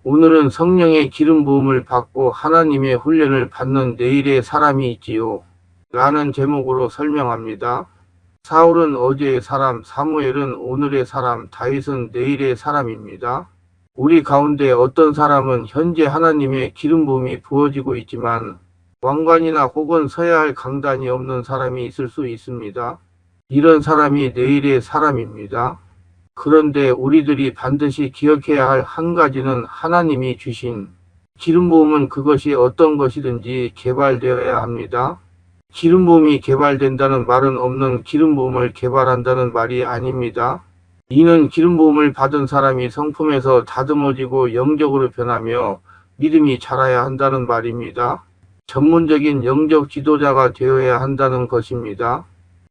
오늘은 성령의 기름 부음을 받고 하나님의 훈련을 받는 내일의 사람이 있지요. 라는 제목으로 설명합니다. 사울은 어제의 사람, 사무엘은 오늘의 사람, 다윗은 내일의 사람입니다. 우리 가운데 어떤 사람은 현재 하나님의 기름 부음이 부어지고 있지만 왕관이나 혹은 서야 할 강단이 없는 사람이 있을 수 있습니다. 이런 사람이 내일의 사람입니다. 그런데 우리들이 반드시 기억해야 할 한 가지는 하나님이 주신 기름 부음은 그것이 어떤 것이든지 개발되어야 합니다. 기름 부음이 개발된다는 말은 없는 기름 부음을 개발한다는 말이 아닙니다. 이는 기름 부음을 받은 사람이 성품에서 다듬어지고 영적으로 변하며 믿음이 자라야 한다는 말입니다. 전문적인 영적 지도자가 되어야 한다는 것입니다.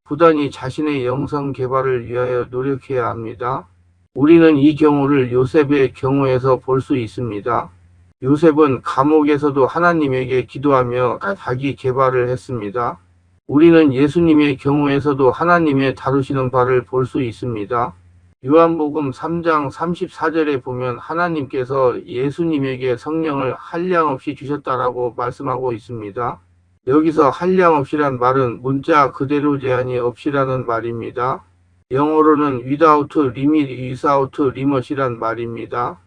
부단히 자신의 영성 개발을 위하여 노력해야 합니다. 우리는 이 경우를 요셉의 경우에서 볼 수 있습니다. 요셉은 감옥에서도 하나님에게 기도하며 자기 개발을 했습니다. 우리는 예수님의 경우에서도 하나님의 다루시는 바를 볼 수 있습니다. 요한복음 3장 34절에 보면 하나님께서 예수님에게 성령을 한량없이 주셨다라고 말씀하고 있습니다. 여기서 한량없이란 말은 문자 그대로 제한이 없이라는 말입니다. 영어로는 without limit, without limit이란 말입니다.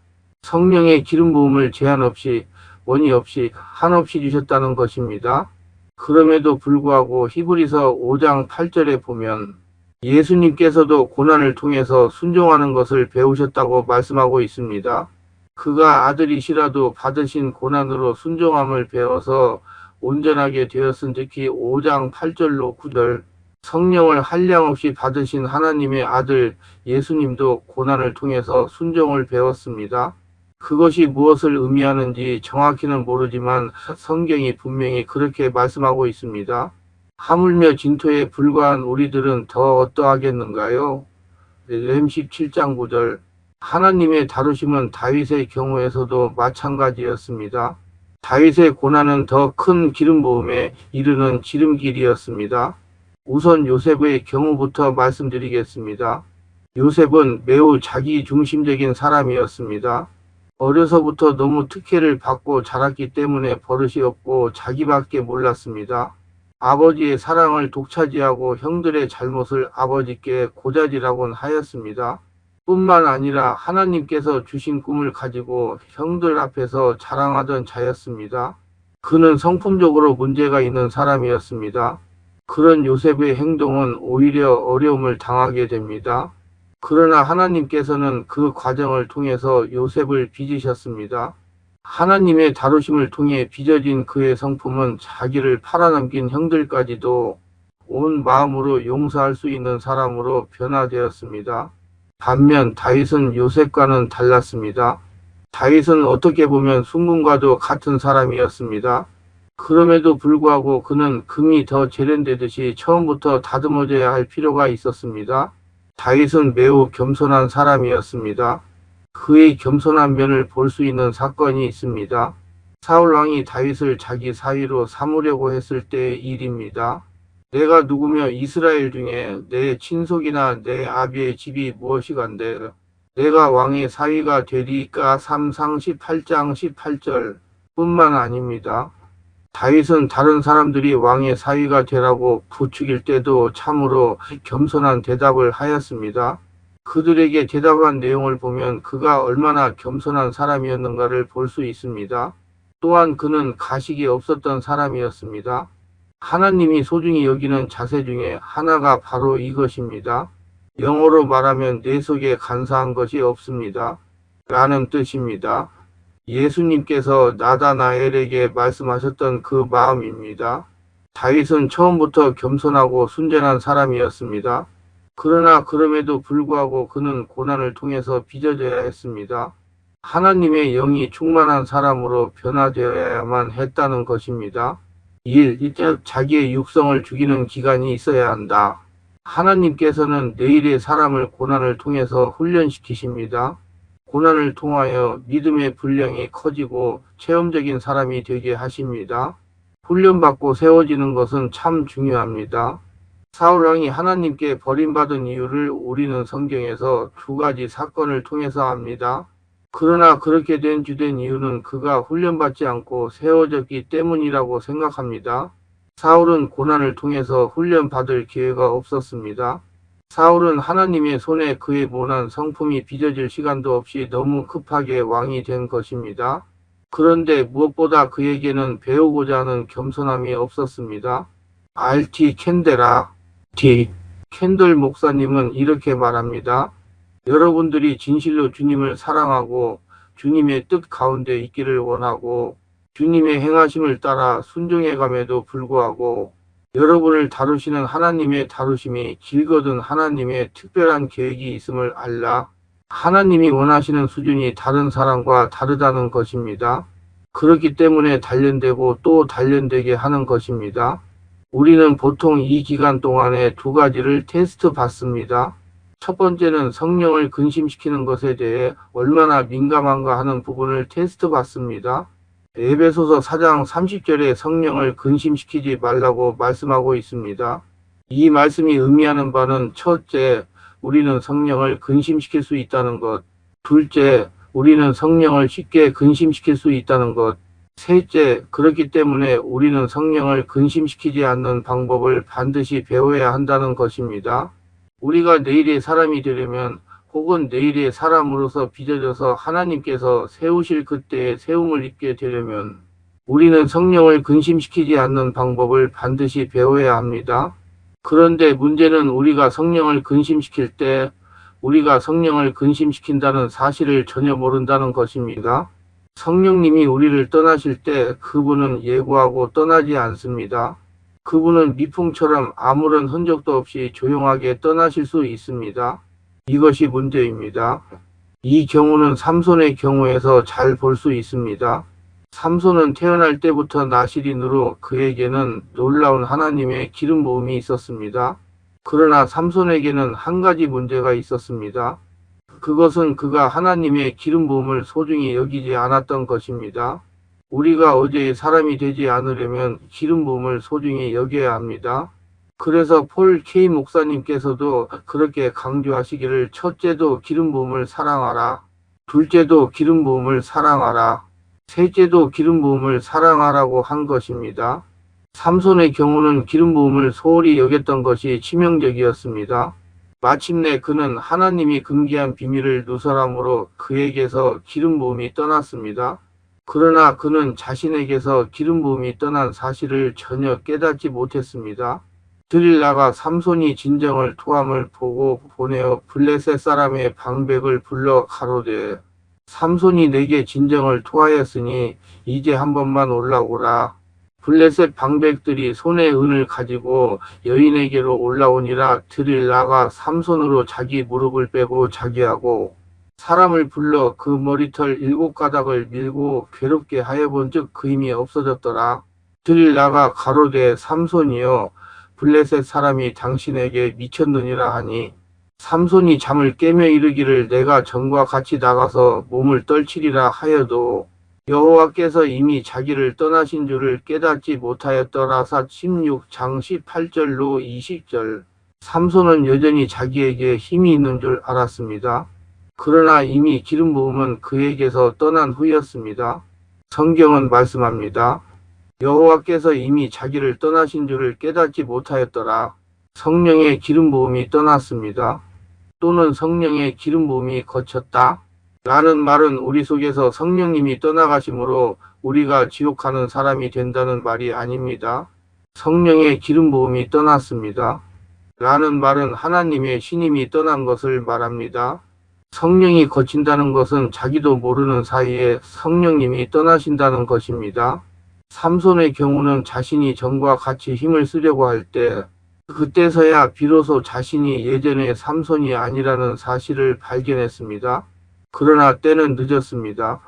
성령의 기름 부음을 제한 없이, 원이 없이, 한없이 주셨다는 것입니다. 그럼에도 불구하고 히브리서 5장 8절에 보면 예수님께서도 고난을 통해서 순종하는 것을 배우셨다고 말씀하고 있습니다. 그가 아들이시라도 받으신 고난으로 순종함을 배워서 온전하게 되었은 특히 5장 8절로 9절 성령을 한량없이 받으신 하나님의 아들 예수님도 고난을 통해서 순종을 배웠습니다. 그것이 무엇을 의미하는지 정확히는 모르지만 성경이 분명히 그렇게 말씀하고 있습니다. 하물며 진토에 불과한 우리들은 더 어떠하겠는가요? 렘 17장 9절 하나님의 다루심은 다윗의 경우에서도 마찬가지였습니다. 다윗의 고난은 더 큰 기름 부음에 이르는 지름길이었습니다. 우선 요셉의 경우부터 말씀드리겠습니다. 요셉은 매우 자기 중심적인 사람이었습니다. 어려서부터 너무 특혜를 받고 자랐기 때문에 버릇이 없고 자기밖에 몰랐습니다. 아버지의 사랑을 독차지하고 형들의 잘못을 아버지께 고자질하곤 하였습니다. 뿐만 아니라 하나님께서 주신 꿈을 가지고 형들 앞에서 자랑하던 자였습니다. 그는 성품적으로 문제가 있는 사람이었습니다. 그런 요셉의 행동은 오히려 어려움을 당하게 됩니다. 그러나 하나님께서는 그 과정을 통해서 요셉을 빚으셨습니다. 하나님의 다루심을 통해 빚어진 그의 성품은 자기를 팔아넘긴 형들까지도 온 마음으로 용서할 수 있는 사람으로 변화되었습니다. 반면 다윗은 요셉과는 달랐습니다. 다윗은 어떻게 보면 순금과도 같은 사람이었습니다. 그럼에도 불구하고 그는 금이 더 재련되듯이 처음부터 다듬어져야 할 필요가 있었습니다. 다윗은 매우 겸손한 사람이었습니다. 그의 겸손한 면을 볼 수 있는 사건이 있습니다. 사울 왕이 다윗을 자기 사위로 삼으려고 했을 때의 일입니다. 내가 누구며 이스라엘 중에 내 친속이나 내 아비의 집이 무엇이간데 내가 왕의 사위가 되리까 3상 18장 18절 뿐만 아닙니다. 다윗은 다른 사람들이 왕의 사위가 되라고 부추길 때도 참으로 겸손한 대답을 하였습니다. 그들에게 대답한 내용을 보면 그가 얼마나 겸손한 사람이었는가를 볼 수 있습니다. 또한 그는 가식이 없었던 사람이었습니다. 하나님이 소중히 여기는 자세 중에 하나가 바로 이것입니다. 영어로 말하면 내 속에 간사한 것이 없습니다. 라는 뜻입니다. 예수님께서 나다나엘에게 말씀하셨던 그 마음입니다. 다윗은 처음부터 겸손하고 순전한 사람이었습니다. 그러나 그럼에도 불구하고 그는 고난을 통해서 빚어져야 했습니다. 하나님의 영이 충만한 사람으로 변화되어야만 했다는 것입니다. 1. 자기의 육성을 죽이는 기간이 있어야 한다. 하나님께서는 내일의 사람을 고난을 통해서 훈련시키십니다. 고난을 통하여 믿음의 분량이 커지고 체험적인 사람이 되게 하십니다. 훈련받고 세워지는 것은 참 중요합니다. 사울왕이 하나님께 버림받은 이유를 우리는 성경에서 두 가지 사건을 통해서 압니다. 그러나 그렇게 된 주된 이유는 그가 훈련받지 않고 세워졌기 때문이라고 생각합니다. 사울은 고난을 통해서 훈련받을 기회가 없었습니다. 사울은 하나님의 손에 그의 모난 성품이 빚어질 시간도 없이 너무 급하게 왕이 된 것입니다. 그런데 무엇보다 그에게는 배우고자 하는 겸손함이 없었습니다. R.T. 캔델라 T. 캔들 목사님은 이렇게 말합니다. 여러분들이 진실로 주님을 사랑하고 주님의 뜻 가운데 있기를 원하고 주님의 행하심을 따라 순종해감에도 불구하고 여러분을 다루시는 하나님의 다루심이 길거든 하나님의 특별한 계획이 있음을 알라. 하나님이 원하시는 수준이 다른 사람과 다르다는 것입니다. 그렇기 때문에 단련되고 또 단련되게 하는 것입니다. 우리는 보통 이 기간 동안에 두 가지를 테스트 받습니다. 첫 번째는 성령을 근심시키는 것에 대해 얼마나 민감한가 하는 부분을 테스트 받습니다. 에베소서 4장 30절에 성령을 근심시키지 말라고 말씀하고 있습니다. 이 말씀이 의미하는 바는 첫째, 우리는 성령을 근심시킬 수 있다는 것. 둘째, 우리는 성령을 쉽게 근심시킬 수 있다는 것. 셋째, 그렇기 때문에 우리는 성령을 근심시키지 않는 방법을 반드시 배워야 한다는 것입니다. 우리가 내일의 사람이 되려면 혹은 내일의 사람으로서 빚어져서 하나님께서 세우실 그때의 세움을 입게 되려면 우리는 성령을 근심시키지 않는 방법을 반드시 배워야 합니다. 그런데 문제는 우리가 성령을 근심시킬 때 우리가 성령을 근심시킨다는 사실을 전혀 모른다는 것입니다. 성령님이 우리를 떠나실 때 그분은 예고하고 떠나지 않습니다. 그분은 미풍처럼 아무런 흔적도 없이 조용하게 떠나실 수 있습니다. 이것이 문제입니다. 이 경우는 삼손의 경우에서 잘 볼 수 있습니다. 삼손은 태어날 때부터 나실인으로 그에게는 놀라운 하나님의 기름 부음이 있었습니다. 그러나 삼손에게는 한 가지 문제가 있었습니다. 그것은 그가 하나님의 기름 부음을 소중히 여기지 않았던 것입니다. 우리가 어제의 사람이 되지 않으려면 기름 부음을 소중히 여겨야 합니다. 그래서 폴 K 목사님께서도 그렇게 강조하시기를 첫째도 기름 부음을 사랑하라. 둘째도 기름 부음을 사랑하라. 셋째도 기름 부음을 사랑하라고 한 것입니다. 삼손의 경우는 기름 부음을 소홀히 여겼던 것이 치명적이었습니다. 마침내 그는 하나님이 금기한 비밀을 누설함으로 그에게서 기름 부음이 떠났습니다. 그러나 그는 자신에게서 기름 부음이 떠난 사실을 전혀 깨닫지 못했습니다. 드릴라가 삼손이 진정을 토함을 보고 보내어 블레셋 사람의 방백을 불러 가로되 삼손이 내게 진정을 토하였으니 이제 한 번만 올라오라. 블레셋 방백들이 손에 은을 가지고 여인에게로 올라오니라. 드릴라가 삼손으로 자기 무릎을 빼고 자기하고 사람을 불러 그 머리털 7가닥을 밀고 괴롭게 하여본즉 그 힘이 없어졌더라. 드릴라가 가로되 삼손이여 블레셋 사람이 당신에게 미쳤느니라 하니 삼손이 잠을 깨며 이르기를 내가 전과 같이 나가서 몸을 떨치리라 하여도 여호와께서 이미 자기를 떠나신 줄을 깨닫지 못하였더라. 사 16장 18절로 20절. 삼손은 여전히 자기에게 힘이 있는 줄 알았습니다. 그러나 이미 기름 부음은 그에게서 떠난 후였습니다. 성경은 말씀합니다. 여호와께서 이미 자기를 떠나신 줄을 깨닫지 못하였더라. 성령의 기름 부음이 떠났습니다. 또는 성령의 기름 부음이 거쳤다. 라는 말은 우리 속에서 성령님이 떠나가심으로 우리가 지옥하는 사람이 된다는 말이 아닙니다. 성령의 기름 부음이 떠났습니다. 라는 말은 하나님의 신임이 떠난 것을 말합니다. 성령이 거친다는 것은 자기도 모르는 사이에 성령님이 떠나신다는 것입니다. 삼손의 경우는 자신이 전과 같이 힘을 쓰려고 할 때 그때서야 비로소 자신이 예전의 삼손이 아니라는 사실을 발견했습니다. 그러나 때는 늦었습니다.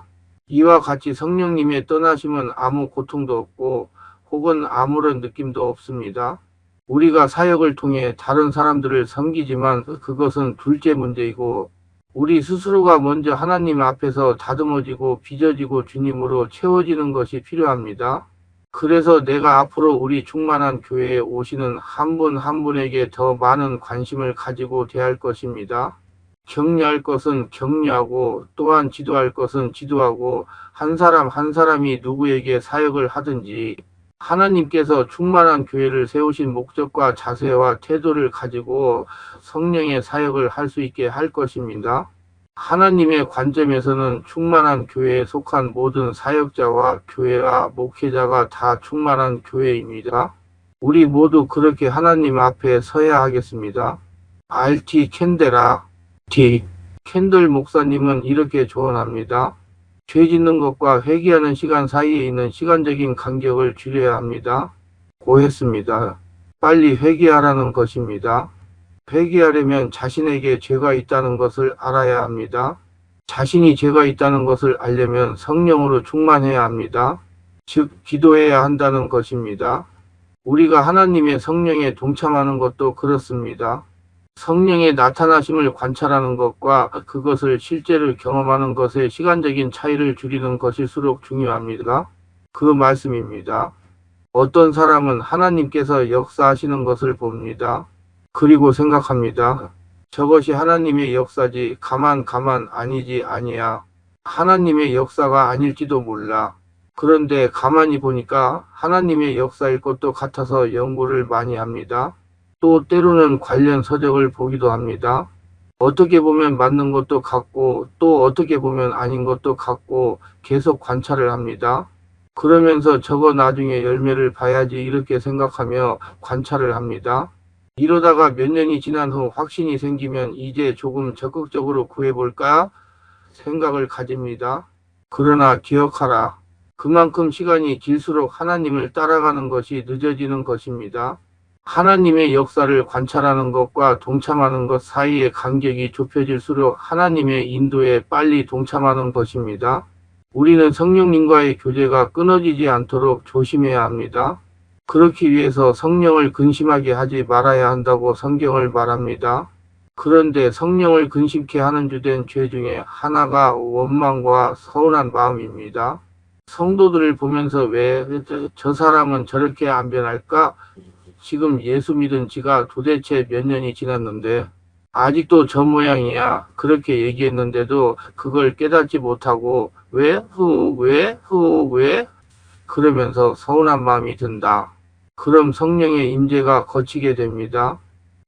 이와 같이 성령님의 떠나심은 아무 고통도 없고 혹은 아무런 느낌도 없습니다. 우리가 사역을 통해 다른 사람들을 섬기지만 그것은 둘째 문제이고 우리 스스로가 먼저 하나님 앞에서 다듬어지고 빚어지고 주님으로 채워지는 것이 필요합니다. 그래서 내가 앞으로 우리 충만한 교회에 오시는 한 분 한 분에게 더 많은 관심을 가지고 대할 것입니다. 격려할 것은 격려하고 또한 지도할 것은 지도하고 한 사람 한 사람이 누구에게 사역을 하든지 하나님께서 충만한 교회를 세우신 목적과 자세와 태도를 가지고 성령의 사역을 할 수 있게 할 것입니다. 하나님의 관점에서는 충만한 교회에 속한 모든 사역자와 교회와 목회자가 다 충만한 교회입니다. 우리 모두 그렇게 하나님 앞에 서야 하겠습니다. RT 캔데라 T 캔들 목사님은 이렇게 조언합니다. 죄 짓는 것과 회개하는 시간 사이에 있는 시간적인 간격을 줄여야 합니다. 고했습니다. 빨리 회개하라는 것입니다. 회개하려면 자신에게 죄가 있다는 것을 알아야 합니다. 자신이 죄가 있다는 것을 알려면 성령으로 충만해야 합니다. 즉 기도해야 한다는 것입니다. 우리가 하나님의 성령에 동참하는 것도 그렇습니다. 성령의 나타나심을 관찰하는 것과 그것을 실제로 경험하는 것의 시간적인 차이를 줄이는 것일수록 중요합니다. 그 말씀입니다. 어떤 사람은 하나님께서 역사하시는 것을 봅니다. 그리고 생각합니다. 저것이 하나님의 역사지 가만 아니지 아니야. 하나님의 역사가 아닐지도 몰라. 그런데 가만히 보니까 하나님의 역사일 것도 같아서 연구를 많이 합니다. 또 때로는 관련 서적을 보기도 합니다. 어떻게 보면 맞는 것도 같고 또 어떻게 보면 아닌 것도 같고 계속 관찰을 합니다. 그러면서 저거 나중에 열매를 봐야지 이렇게 생각하며 관찰을 합니다. 이러다가 몇 년이 지난 후 확신이 생기면 이제 조금 적극적으로 구해볼까 생각을 가집니다. 그러나 기억하라. 그만큼 시간이 길수록 하나님을 따라가는 것이 늦어지는 것입니다. 하나님의 역사를 관찰하는 것과 동참하는 것 사이의 간격이 좁혀질수록 하나님의 인도에 빨리 동참하는 것입니다. 우리는 성령님과의 교제가 끊어지지 않도록 조심해야 합니다. 그렇기 위해서 성령을 근심하게 하지 말아야 한다고 성경을 말합니다. 그런데 성령을 근심케 하는 주된 죄 중에 하나가 원망과 서운한 마음입니다. 성도들을 보면서 왜 저 사람은 저렇게 안 변할까? 지금 예수 믿은 지가 도대체 몇 년이 지났는데 아직도 저 모양이야. 그렇게 얘기했는데도 그걸 깨닫지 못하고 왜? 그러면서 서운한 마음이 든다. 그럼 성령의 임재가 거치게 됩니다.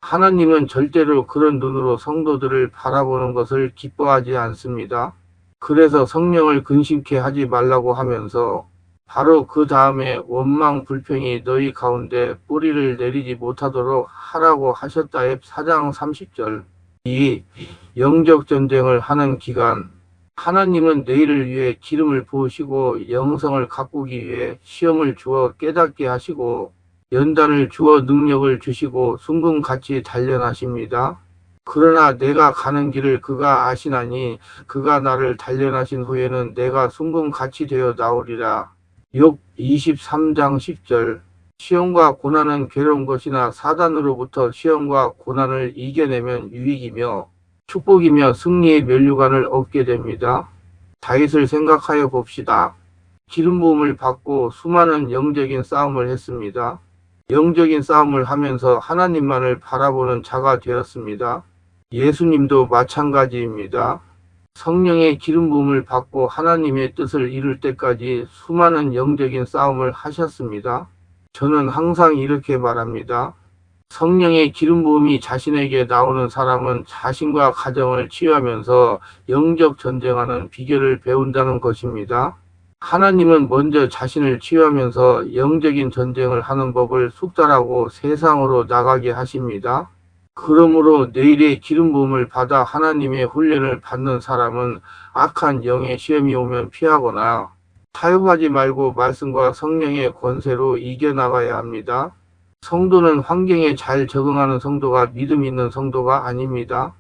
하나님은 절대로 그런 눈으로 성도들을 바라보는 것을 기뻐하지 않습니다. 그래서 성령을 근심케 하지 말라고 하면서 바로 그 다음에 원망 불평이 너희 가운데 뿌리를 내리지 못하도록 하라고 하셨다의 4장 30절. 이 영적 전쟁을 하는 기간, 하나님은 너희를 위해 기름을 부으시고 영성을 가꾸기 위해 시험을 주어 깨닫게 하시고 연단을 주어 능력을 주시고 순금같이 단련하십니다. 그러나 내가 가는 길을 그가 아시나니 그가 나를 단련하신 후에는 내가 순금같이 되어 나오리라. 욥 23장 10절. 시험과 고난은 괴로운 것이나 사단으로부터 시험과 고난을 이겨내면 유익이며 축복이며 승리의 면류관을 얻게 됩니다. 다윗을 생각하여 봅시다. 기름 부음을 받고 수많은 영적인 싸움을 했습니다. 영적인 싸움을 하면서 하나님만을 바라보는 자가 되었습니다. 예수님도 마찬가지입니다. 성령의 기름 부음을 받고 하나님의 뜻을 이룰 때까지 수많은 영적인 싸움을 하셨습니다. 저는 항상 이렇게 말합니다. 성령의 기름 부음이 자신에게 나오는 사람은 자신과 가정을 치유하면서 영적 전쟁하는 비결을 배운다는 것입니다. 하나님은 먼저 자신을 치유하면서 영적인 전쟁을 하는 법을 숙달하고 세상으로 나가게 하십니다. 그러므로 내일의 기름 부음을 받아 하나님의 훈련을 받는 사람은 악한 영의 시험이 오면 피하거나 타협하지 말고 말씀과 성령의 권세로 이겨나가야 합니다. 성도는 환경에 잘 적응하는 성도가 믿음 있는 성도가 아닙니다.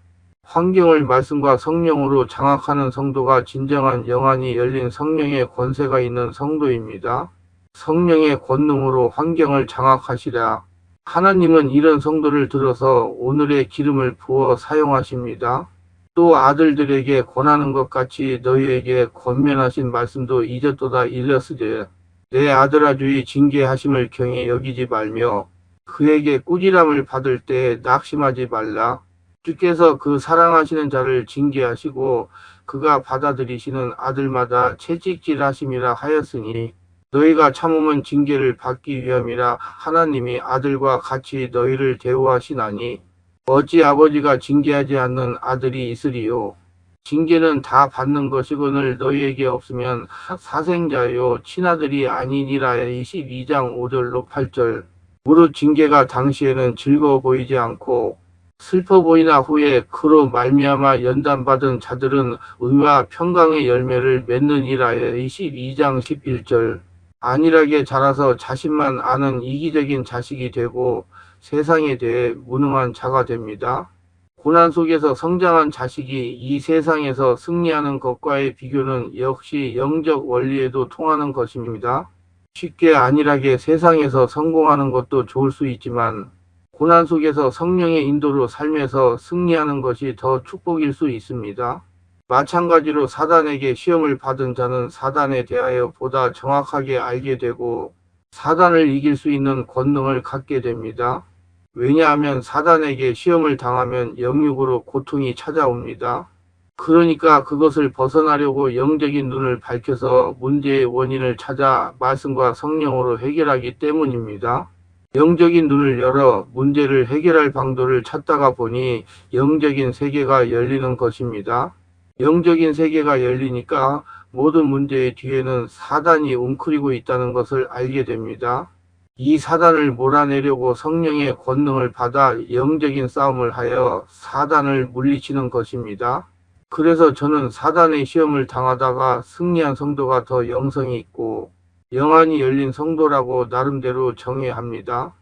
환경을 말씀과 성령으로 장악하는 성도가 진정한 영안이 열린 성령의 권세가 있는 성도입니다. 성령의 권능으로 환경을 장악하시라. 하나님은 이런 성도를 들어서 오늘의 기름을 부어 사용하십니다. 또 아들들에게 권하는 것 같이 너희에게 권면하신 말씀도 잊었도다 일렀으되 내 아들아 주의 징계하심을 경히 여기지 말며 그에게 꾸지람을 받을 때 낙심하지 말라. 주께서 그 사랑하시는 자를 징계하시고 그가 받아들이시는 아들마다 채찍질하심이라 하였으니 너희가 참으면 징계를 받기 위함이라 하나님이 아들과 같이 너희를 대우하시나니 어찌 아버지가 징계하지 않는 아들이 있으리요. 징계는 다 받는 것이거늘 너희에게 없으면 사생자요 친아들이 아니니라. 22장 5절로 8절. 무릇 징계가 당시에는 즐거워 보이지 않고 슬퍼 보이나 후에 그로 말미암아 연단받은 자들은 의와 평강의 열매를 맺느니라. 22장 11절. 안일하게 자라서 자신만 아는 이기적인 자식이 되고 세상에 대해 무능한 자가 됩니다. 고난 속에서 성장한 자식이 이 세상에서 승리하는 것과의 비교는 역시 영적 원리에도 통하는 것입니다. 쉽게 안일하게 세상에서 성공하는 것도 좋을 수 있지만 고난 속에서 성령의 인도로 삶에서 승리하는 것이 더 축복일 수 있습니다. 마찬가지로 사단에게 시험을 받은 자는 사단에 대하여 보다 정확하게 알게 되고 사단을 이길 수 있는 권능을 갖게 됩니다. 왜냐하면 사단에게 시험을 당하면 영육으로 고통이 찾아옵니다. 그러니까 그것을 벗어나려고 영적인 눈을 밝혀서 문제의 원인을 찾아 말씀과 성령으로 해결하기 때문입니다. 영적인 눈을 열어 문제를 해결할 방도를 찾다가 보니 영적인 세계가 열리는 것입니다. 영적인 세계가 열리니까 모든 문제의 뒤에는 사단이 웅크리고 있다는 것을 알게 됩니다. 이 사단을 몰아내려고 성령의 권능을 받아 영적인 싸움을 하여 사단을 물리치는 것입니다. 그래서 저는 사단의 시험을 당하다가 승리한 성도가 더 영성이 있고 영안이 열린 성도라고 나름대로 정의합니다.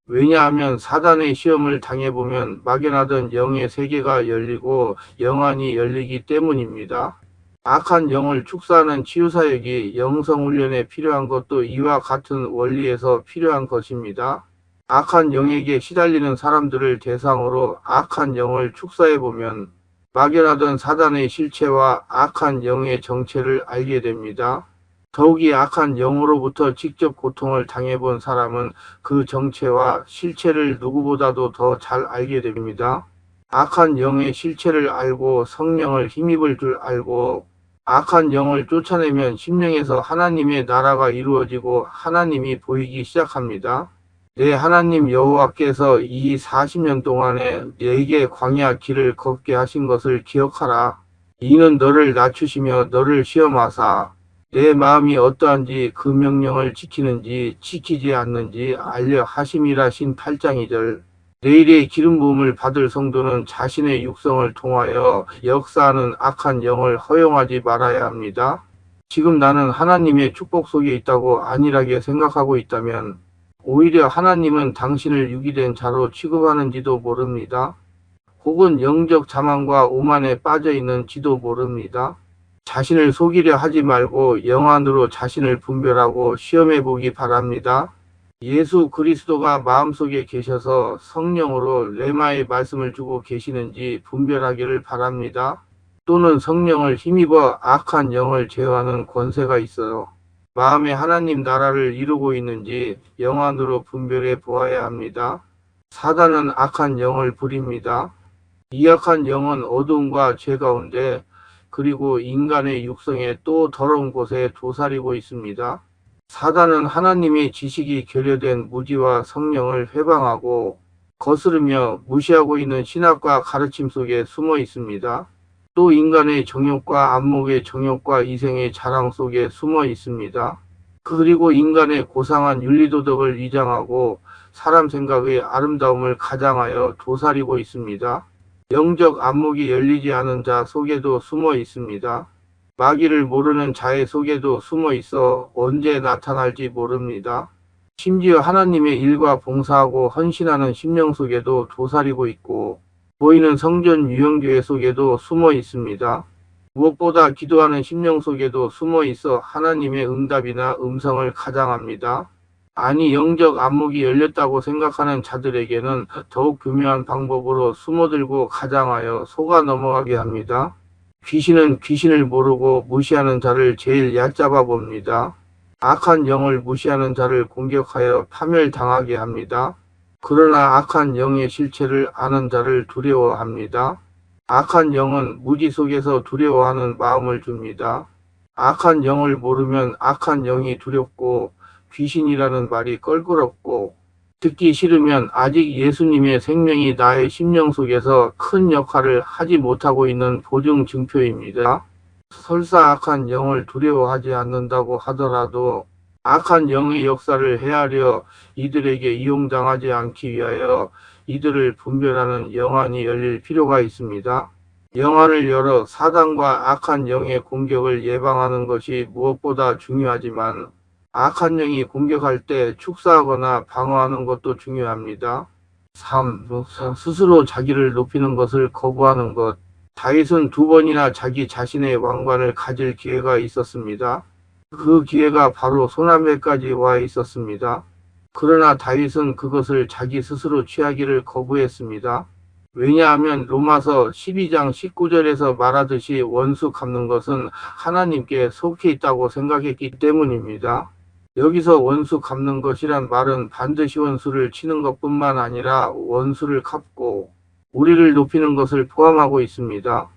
왜냐하면 사단의 시험을 당해보면 막연하던 영의 세계가 열리고 영안이 열리기 때문입니다. 악한 영을 축사하는 치유사역이 영성훈련에 필요한 것도 이와 같은 원리에서 필요한 것입니다. 악한 영에게 시달리는 사람들을 대상으로 악한 영을 축사해보면 막연하던 사단의 실체와 악한 영의 정체를 알게 됩니다. 더욱이 악한 영으로부터 직접 고통을 당해본 사람은 그 정체와 실체를 누구보다도 더 잘 알게 됩니다. 악한 영의 실체를 알고 성령을 힘입을 줄 알고 악한 영을 쫓아내면 심령에서 하나님의 나라가 이루어지고 하나님이 보이기 시작합니다. 내 하나님 여호와께서 이 40년 동안에 내게 광야 길을 걷게 하신 것을 기억하라. 이는 너를 낮추시며 너를 시험하사 내 마음이 어떠한지 그 명령을 지키는지 지키지 않는지 알려 하심이라. 신 8장 2절. 내일의 기름 부음을 받을 성도는 자신의 육성을 통하여 역사하는 악한 영을 허용하지 말아야 합니다. 지금 나는 하나님의 축복 속에 있다고 안일하게 생각하고 있다면 오히려 하나님은 당신을 유기된 자로 취급하는지도 모릅니다. 혹은 영적 자만과 오만에 빠져 있는지도 모릅니다. 자신을 속이려 하지 말고 영안으로 자신을 분별하고 시험해 보기 바랍니다. 예수 그리스도가 마음속에 계셔서 성령으로 레마의 말씀을 주고 계시는지 분별하기를 바랍니다. 또는 성령을 힘입어 악한 영을 제어하는 권세가 있어요. 마음에 하나님 나라를 이루고 있는지 영안으로 분별해 보아야 합니다. 사단은 악한 영을 부립니다. 이 악한 영은 어두움과 죄 가운데 그리고 인간의 육성에 또 더러운 곳에 도사리고 있습니다. 사단은 하나님의 지식이 결여된 무지와 성령을 회방하고 거스르며 무시하고 있는 신학과 가르침 속에 숨어 있습니다. 또 인간의 정욕과 안목의 정욕과 이생의 자랑 속에 숨어 있습니다. 그리고 인간의 고상한 윤리도덕을 위장하고 사람 생각의 아름다움을 가장하여 도사리고 있습니다. 영적 안목이 열리지 않은 자 속에도 숨어 있습니다. 마귀를 모르는 자의 속에도 숨어 있어 언제 나타날지 모릅니다. 심지어 하나님의 일과 봉사하고 헌신하는 심령 속에도 도사리고 있고 보이는 성전 유형교회 속에도 숨어 있습니다. 무엇보다 기도하는 심령 속에도 숨어 있어 하나님의 응답이나 음성을 가장합니다. 아니 영적 안목이 열렸다고 생각하는 자들에게는 더욱 교묘한 방법으로 숨어들고 가장하여 속아 넘어가게 합니다. 귀신은 귀신을 모르고 무시하는 자를 제일 얕잡아 봅니다. 악한 영을 무시하는 자를 공격하여 파멸당하게 합니다. 그러나 악한 영의 실체를 아는 자를 두려워합니다. 악한 영은 무지 속에서 두려워하는 마음을 줍니다. 악한 영을 모르면 악한 영이 두렵고 귀신이라는 말이 껄끄럽고 듣기 싫으면 아직 예수님의 생명이 나의 심령 속에서 큰 역할을 하지 못하고 있는 보증 증표입니다. 설사 악한 영을 두려워하지 않는다고 하더라도 악한 영의 역사를 헤아려 이들에게 이용당하지 않기 위하여 이들을 분별하는 영안이 열릴 필요가 있습니다. 영안을 열어 사단과 악한 영의 공격을 예방하는 것이 무엇보다 중요하지만 악한 영이 공격할 때 축사하거나 방어하는 것도 중요합니다. 3. 스스로 자기를 높이는 것을 거부하는 것. 다윗은 2번이나 자기 자신의 왕관을 가질 기회가 있었습니다. 그 기회가 바로 손아래까지 와 있었습니다. 그러나 다윗은 그것을 자기 스스로 취하기를 거부했습니다. 왜냐하면 로마서 12장 19절에서 말하듯이 원수 갚는 것은 하나님께 속해 있다고 생각했기 때문입니다. 여기서 원수 갚는 것이란 말은 반드시 원수를 치는 것뿐만 아니라 원수를 갚고 우리를 높이는 것을 포함하고 있습니다.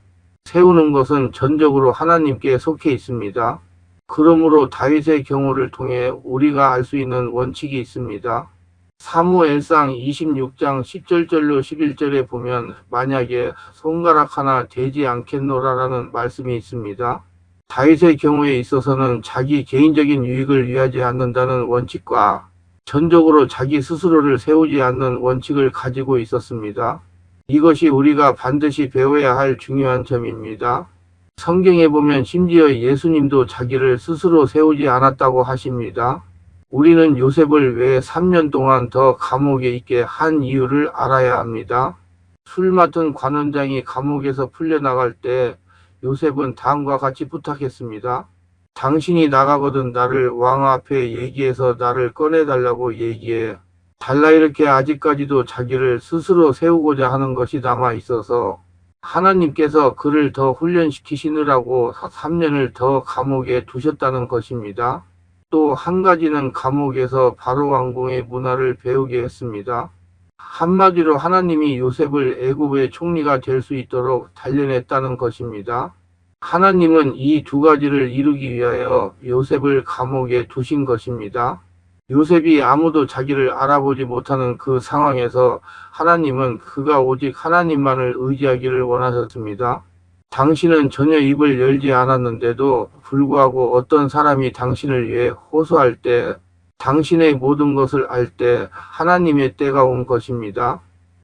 세우는 것은 전적으로 하나님께 속해 있습니다. 그러므로 다윗의 경우를 통해 우리가 알 수 있는 원칙이 있습니다. 사무엘상 26장 10절로 11절에 보면 만약에 손가락 하나 되지 않겠노라라는 말씀이 있습니다. 다윗의 경우에 있어서는 자기 개인적인 유익을 위하지 않는다는 원칙과 전적으로 자기 스스로를 세우지 않는 원칙을 가지고 있었습니다. 이것이 우리가 반드시 배워야 할 중요한 점입니다. 성경에 보면 심지어 예수님도 자기를 스스로 세우지 않았다고 하십니다. 우리는 요셉을 왜 3년 동안 더 감옥에 있게 한 이유를 알아야 합니다. 술 맡은 관원장이 감옥에서 풀려나갈 때 요셉은 다음과 같이 부탁했습니다. 당신이 나가거든 나를 왕 앞에 얘기해서 나를 꺼내달라고 얘기해. 달라. 이렇게 아직까지도 자기를 스스로 세우고자 하는 것이 남아 있어서 하나님께서 그를 더 훈련시키시느라고 3년을 더 감옥에 두셨다는 것입니다. 또 한 가지는 감옥에서 바로 왕궁의 문화를 배우게 했습니다. 한마디로 하나님이 요셉을 애굽의 총리가 될 수 있도록 단련했다는 것입니다. 하나님은 이 2가지를 이루기 위하여 요셉을 감옥에 두신 것입니다. 요셉이 아무도 자기를 알아보지 못하는 그 상황에서 하나님은 그가 오직 하나님만을 의지하기를 원하셨습니다. 당신은 전혀 입을 열지 않았는데도 불구하고 어떤 사람이 당신을 위해 호소할 때, 당신의 모든 것을 알 때 하나님의 때가 온 것입니다.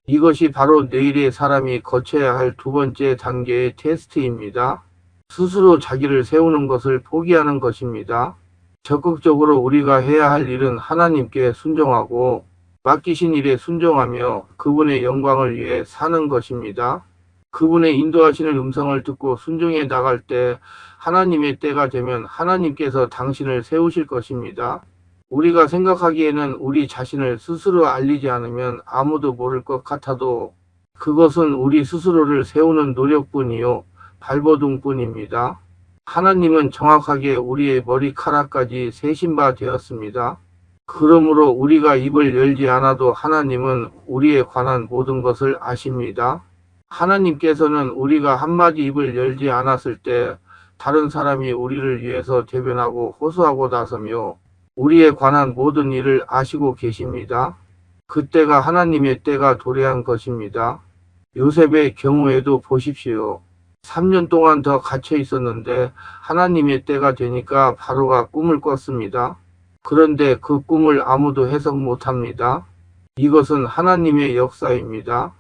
이것이 바로 내일의 사람이 거쳐야 할 2번째 단계의 테스트입니다. 스스로 자기를 세우는 것을 포기하는 것입니다. 적극적으로 우리가 해야 할 일은 하나님께 순종하고 맡기신 일에 순종하며 그분의 영광을 위해 사는 것입니다. 그분의 인도하시는 음성을 듣고 순종해 나갈 때 하나님의 때가 되면 하나님께서 당신을 세우실 것입니다. 우리가 생각하기에는 우리 자신을 스스로 알리지 않으면 아무도 모를 것 같아도 그것은 우리 스스로를 세우는 노력뿐이요 발버둥뿐입니다. 하나님은 정확하게 우리의 머리카락까지 세신 바 되었습니다. 그러므로 우리가 입을 열지 않아도 하나님은 우리에 관한 모든 것을 아십니다. 하나님께서는 우리가 한마디 입을 열지 않았을 때 다른 사람이 우리를 위해서 대변하고 호소하고 나서며 우리에 관한 모든 일을 아시고 계십니다. 그때가 하나님의 때가 도래한 것입니다. 요셉의 경우에도 보십시오. 3년 동안 더 갇혀 있었는데 하나님의 때가 되니까 바로가 꿈을 꿨습니다. 그런데 그 꿈을 아무도 해석 못합니다. 이것은 하나님의 역사입니다.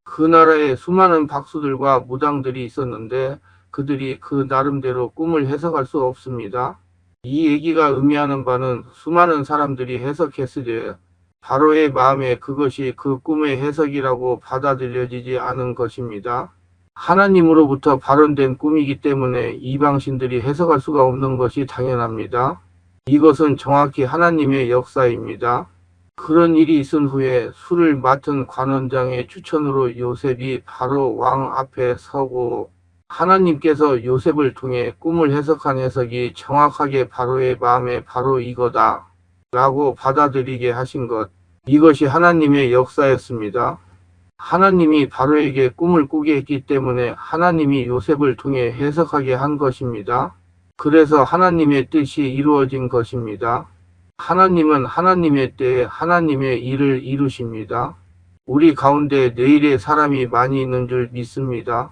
그 나라에 수많은 박수들과 무당들이 있었는데 그들이 그 나름대로 꿈을 해석할 수 없습니다. 이 얘기가 의미하는 바는 수많은 사람들이 해석했으되 바로의 마음에 그것이 그 꿈의 해석이라고 받아들여지지 않은 것입니다. 하나님으로부터 발언된 꿈이기 때문에 이방신들이 해석할 수가 없는 것이 당연합니다. 이것은 정확히 하나님의 역사입니다. 그런 일이 있은 후에 술을 맡은 관원장의 추천으로 요셉이 바로 왕 앞에 서고 하나님께서 요셉을 통해 꿈을 해석한 해석이 정확하게 바로의 마음에 바로 이거다 라고 받아들이게 하신 것. 이것이 하나님의 역사였습니다. 하나님이 바로에게 꿈을 꾸게 했기 때문에 하나님이 요셉을 통해 해석하게 한 것입니다. 그래서 하나님의 뜻이 이루어진 것입니다. 하나님은 하나님의 때에 하나님의 일을 이루십니다. 우리 가운데 내일의 사람이 많이 있는 줄 믿습니다.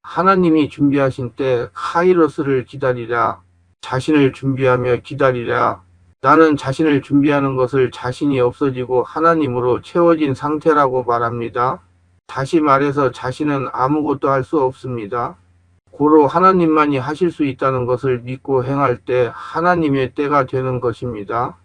하나님이 준비하신 때 카이로스를 기다리라. 자신을 준비하며 기다리라. 나는 자신을 준비하는 것을 자신이 없어지고 하나님으로 채워진 상태라고 말합니다. 다시 말해서 자신은 아무것도 할 수 없습니다. 고로 하나님만이 하실 수 있다는 것을 믿고 행할 때 하나님의 때가 되는 것입니다.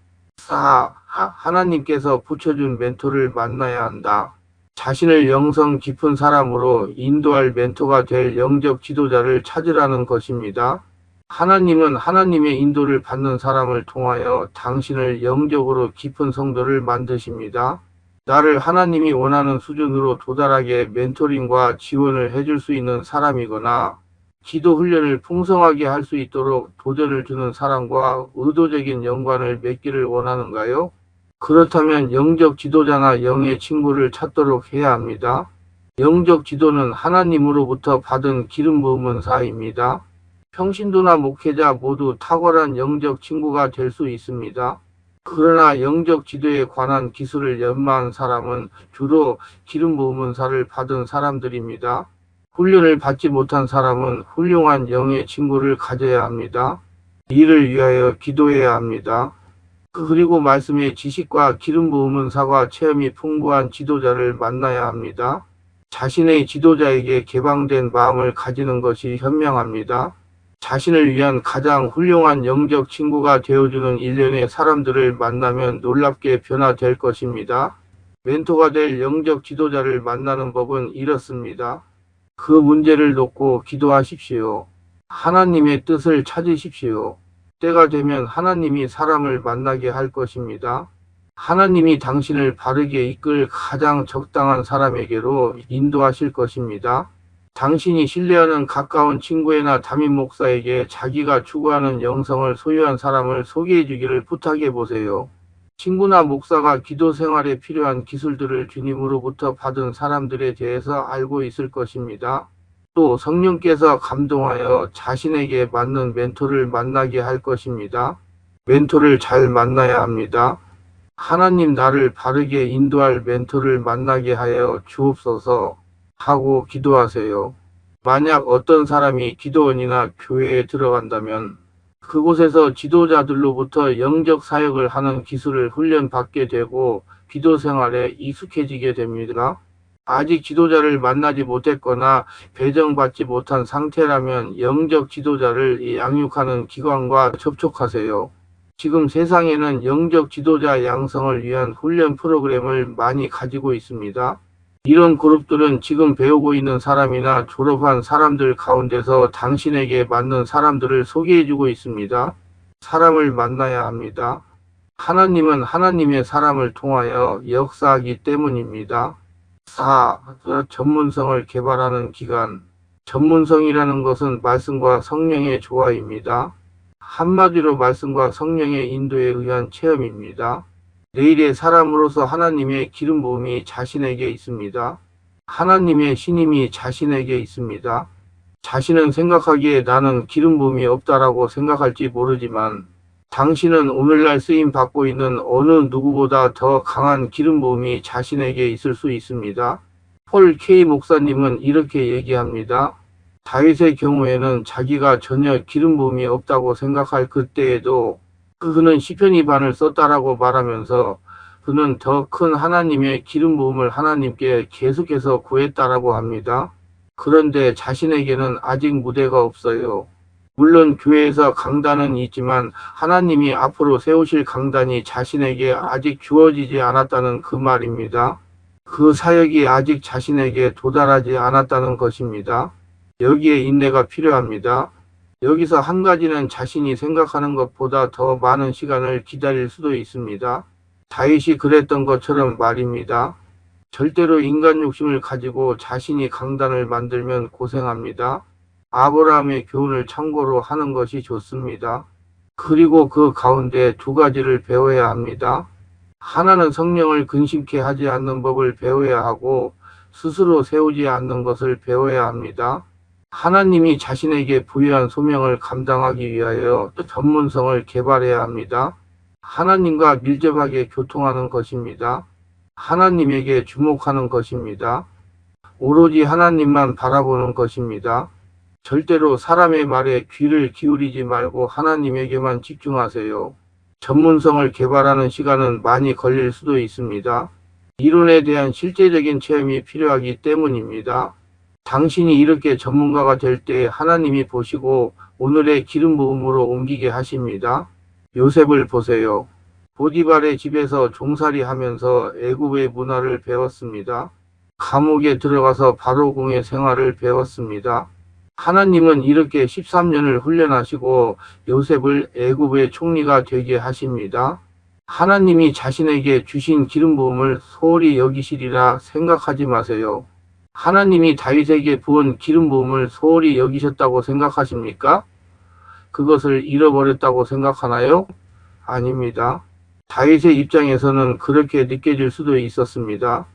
하나님께서 붙여준 멘토를 만나야 한다. 자신을 영성 깊은 사람으로 인도할 멘토가 될 영적 지도자를 찾으라는 것입니다. 하나님은 하나님의 인도를 받는 사람을 통하여 당신을 영적으로 깊은 성도를 만드십니다. 나를 하나님이 원하는 수준으로 도달하게 멘토링과 지원을 해줄 수 있는 사람이거나 기도 훈련을 풍성하게 할 수 있도록 도전을 주는 사람과 의도적인 연관을 맺기를 원하는가요? 그렇다면 영적 지도자나 영의 친구를 찾도록 해야 합니다. 영적 지도는 하나님으로부터 받은 기름 부음은 사입니다. 평신도나 목회자 모두 탁월한 영적 친구가 될 수 있습니다. 그러나 영적 지도에 관한 기술을 연마한 사람은 주로 기름 부음은사를 받은 사람들입니다. 훈련을 받지 못한 사람은 훌륭한 영의 친구를 가져야 합니다. 이를 위하여 기도해야 합니다. 그리고 말씀의 지식과 기름 부음은 사과 체험이 풍부한 지도자를 만나야 합니다. 자신의 지도자에게 개방된 마음을 가지는 것이 현명합니다. 자신을 위한 가장 훌륭한 영적 친구가 되어주는 일련의 사람들을 만나면 놀랍게 변화될 것입니다. 멘토가 될 영적 지도자를 만나는 법은 이렇습니다. 그 문제를 놓고 기도하십시오. 하나님의 뜻을 찾으십시오. 때가 되면 하나님이 사람을 만나게 할 것입니다. 하나님이 당신을 바르게 이끌 가장 적당한 사람에게로 인도하실 것입니다. 당신이 신뢰하는 가까운 친구나 담임 목사에게 자기가 추구하는 영성을 소유한 사람을 소개해 주기를 부탁해 보세요. 친구나 목사가 기도 생활에 필요한 기술들을 주님으로부터 받은 사람들에 대해서 알고 있을 것입니다. 또 성령께서 감동하여 자신에게 맞는 멘토를 만나게 할 것입니다. 멘토를 잘 만나야 합니다. 하나님 나를 바르게 인도할 멘토를 만나게 하여 주옵소서 하고 기도하세요. 만약 어떤 사람이 기도원이나 교회에 들어간다면 그곳에서 지도자들로부터 영적 사역을 하는 기술을 훈련받게 되고 기도 생활에 익숙해지게 됩니다. 아직 지도자를 만나지 못했거나 배정받지 못한 상태라면 영적 지도자를 양육하는 기관과 접촉하세요. 지금 세상에는 영적 지도자 양성을 위한 훈련 프로그램을 많이 가지고 있습니다. 이런 그룹들은 지금 배우고 있는 사람이나 졸업한 사람들 가운데서 당신에게 맞는 사람들을 소개해주고 있습니다. 사람을 만나야 합니다. 하나님은 하나님의 사람을 통하여 역사하기 때문입니다. 전문성을 개발하는 기간. 전문성이라는 것은 말씀과 성령의 조화입니다. 한마디로 말씀과 성령의 인도에 의한 체험입니다. 내일의 사람으로서 하나님의 기름 부음이 자신에게 있습니다. 하나님의 신임이 자신에게 있습니다. 자신은 생각하기에 나는 기름 부음이 없다라고 생각할지 모르지만 당신은 오늘날 쓰임 받고 있는 어느 누구보다 더 강한 기름 부음이 자신에게 있을 수 있습니다. 폴 K 목사님은 이렇게 얘기합니다. 다윗의 경우에는 자기가 전혀 기름 부음이 없다고 생각할 그때에도 그는 시편 2반을 썼다라고 말하면서 그는 더 큰 하나님의 기름 부음을 하나님께 계속해서 구했다라고 합니다. 그런데 자신에게는 아직 무대가 없어요. 물론 교회에서 강단은 있지만 하나님이 앞으로 세우실 강단이 자신에게 아직 주어지지 않았다는 그 말입니다. 그 사역이 아직 자신에게 도달하지 않았다는 것입니다. 여기에 인내가 필요합니다. 여기서 한 가지는 자신이 생각하는 것보다 더 많은 시간을 기다릴 수도 있습니다. 다윗이 그랬던 것처럼 말입니다. 절대로 인간 욕심을 가지고 자신이 강단을 만들면 고생합니다. 아브라함의 교훈을 참고로 하는 것이 좋습니다. 그리고 그 가운데 두 가지를 배워야 합니다. 하나는 성령을 근심케 하지 않는 법을 배워야 하고 스스로 세우지 않는 것을 배워야 합니다. 하나님이 자신에게 부여한 소명을 감당하기 위하여 전문성을 개발해야 합니다. 하나님과 밀접하게 교통하는 것입니다. 하나님에게 주목하는 것입니다. 오로지 하나님만 바라보는 것입니다. 절대로 사람의 말에 귀를 기울이지 말고 하나님에게만 집중하세요. 전문성을 개발하는 시간은 많이 걸릴 수도 있습니다. 이론에 대한 실제적인 체험이 필요하기 때문입니다. 당신이 이렇게 전문가가 될 때 하나님이 보시고 오늘의 기름 부음으로 옮기게 하십니다. 요셉을 보세요. 보디발의 집에서 종살이 하면서 애굽의 문화를 배웠습니다. 감옥에 들어가서 바로궁의 생활을 배웠습니다. 하나님은 이렇게 13년을 훈련하시고 요셉을 애굽의 총리가 되게 하십니다. 하나님이 자신에게 주신 기름 부음을 소홀히 여기시리라 생각하지 마세요. 하나님이 다윗에게 부은 기름 부음을 소홀히 여기셨다고 생각하십니까? 그것을 잃어버렸다고 생각하나요? 아닙니다. 다윗의 입장에서는 그렇게 느껴질 수도 있었습니다.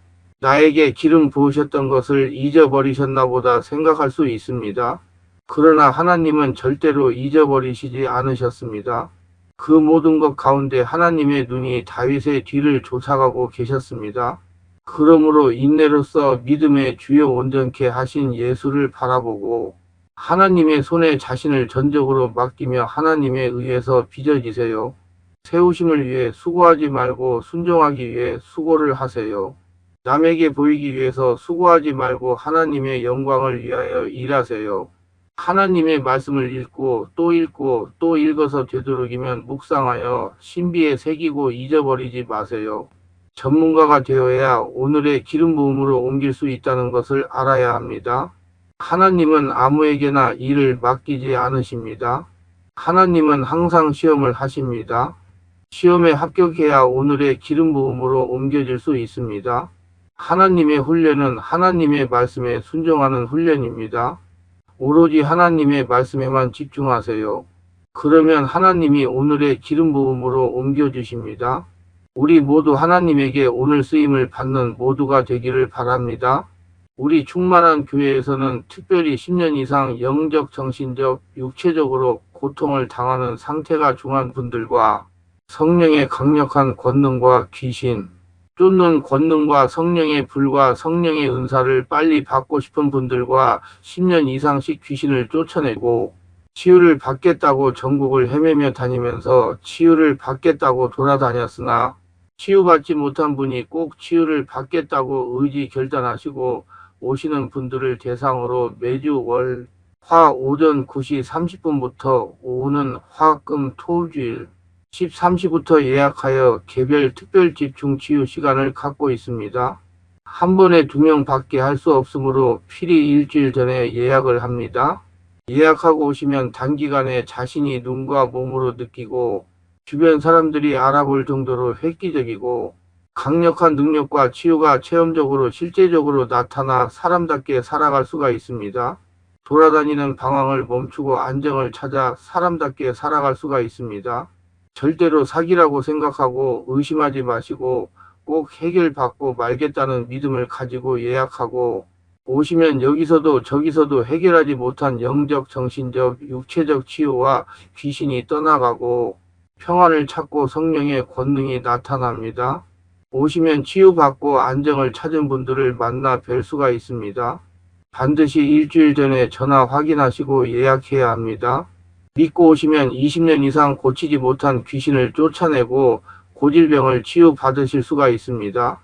나에게 기름 부으셨던 것을 잊어버리셨나 보다 생각할 수 있습니다. 그러나 하나님은 절대로 잊어버리시지 않으셨습니다. 그 모든 것 가운데 하나님의 눈이 다윗의 뒤를 쫓아가고 계셨습니다. 그러므로 인내로서 믿음의 주요 온전케 하신 예수를 바라보고 하나님의 손에 자신을 전적으로 맡기며 하나님에 의해서 빚어지세요. 세우심을 위해 수고하지 말고 순종하기 위해 수고를 하세요. 남에게 보이기 위해서 수고하지 말고 하나님의 영광을 위하여 일하세요. 하나님의 말씀을 읽고 또 읽어서 되도록이면 묵상하여 신비에 새기고 잊어버리지 마세요. 전문가가 되어야 오늘의 기름 부음으로 옮길 수 있다는 것을 알아야 합니다. 하나님은 아무에게나 일을 맡기지 않으십니다. 하나님은 항상 시험을 하십니다. 시험에 합격해야 오늘의 기름 부음으로 옮겨질 수 있습니다. 하나님의 훈련은 하나님의 말씀에 순종하는 훈련입니다. 오로지 하나님의 말씀에만 집중하세요. 그러면 하나님이 오늘의 기름 부음으로 옮겨주십니다. 우리 모두 하나님에게 오늘 쓰임을 받는 모두가 되기를 바랍니다. 우리 충만한 교회에서는 특별히 10년 이상 영적, 정신적, 육체적으로 고통을 당하는 상태가 중한 분들과 성령의 강력한 권능과 귀신, 쫓는 권능과 성령의 불과 성령의 은사를 빨리 받고 싶은 분들과 10년 이상씩 귀신을 쫓아내고 치유를 받겠다고 전국을 헤매며 다니면서 치유를 받겠다고 돌아다녔으나 치유받지 못한 분이 꼭 치유를 받겠다고 의지 결단하시고 오시는 분들을 대상으로 매주 월, 화 오전 9시 30분부터 오후는 화, 금, 토, 주일 13시부터 예약하여 개별 특별 집중 치유 시간을 갖고 있습니다. 한 번에 2명 밖에 할 수 없으므로 필히 일주일 전에 예약을 합니다. 예약하고 오시면 단기간에 자신이 눈과 몸으로 느끼고 주변 사람들이 알아볼 정도로 획기적이고 강력한 능력과 치유가 체험적으로 실제적으로 나타나 사람답게 살아갈 수가 있습니다. 돌아다니는 방황을 멈추고 안정을 찾아 사람답게 살아갈 수가 있습니다. 절대로 사기라고 생각하고 의심하지 마시고 꼭 해결받고 말겠다는 믿음을 가지고 예약하고 오시면 여기서도 저기서도 해결하지 못한 영적, 정신적, 육체적 치유와 귀신이 떠나가고 평안을 찾고 성령의 권능이 나타납니다. 오시면 치유받고 안정을 찾은 분들을 만나 뵐 수가 있습니다. 반드시 일주일 전에 전화 확인하시고 예약해야 합니다. 믿고 오시면 20년 이상 고치지 못한 귀신을 쫓아내고 고질병을 치유받으실 수가 있습니다.